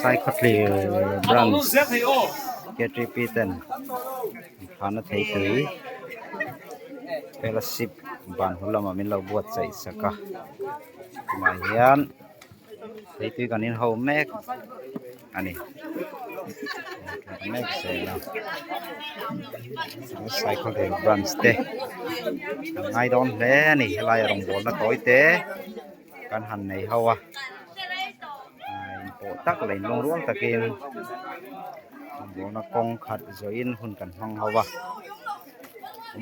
sai khotli branch get repeaten phana thei tui fellowship ban hulama min lo buat chai saka ma hian thei tui kanin ho mek ani mek se la sai khotli branch te ngai don le ni lai rong bol na toi te kan han nei hawa po tak lein long ruang takin bol na kong khat join hun kan hang hawa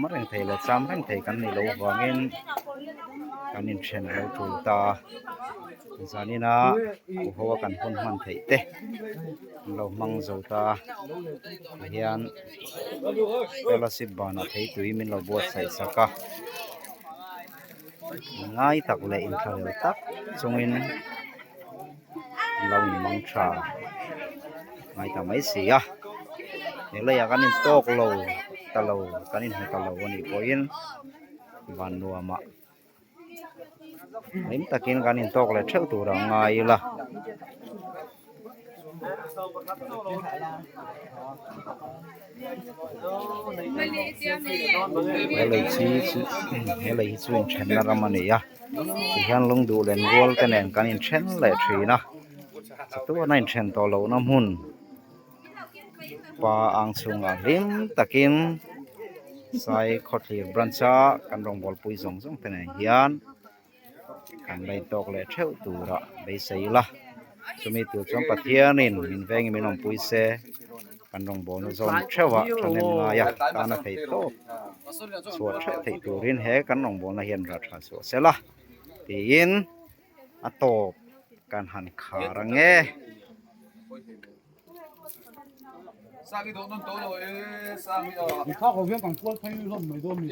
mareng thei la cham reng thei kan ni lo wangin kanin chen lo tu ta zanina hawa kan hun man thei te lo mang zo ta hian fellowship bana thei tui min lo buat sai saka ngai tak le in thal tak chungin long mang tha ngai ta mai sia ne le ya kanin tok lo ta lo kanin ta lo ni poin ban nuama lim takin kanin tok le theu tu ra ngai la hele chu in chen na ramani ya hian lung du len gol te nen kanin chen le thina tu nain chen to lo na mun pa ang chunga lim takin sai khotli brancha kan rong bol pui zong zong te nen hian kan lai tok le theu tu ra be sei la chumi tu chom pathianin min veng min om pui se kan rong bol no zon thewa thanen nga ya kana thei to chuat thei turin he kan rong bol na hian ra tha so sela tin atop kan han kharange Sa mi do non to lo e sa mi do. Ni kha ko hian kan ko phai lo mai do mi.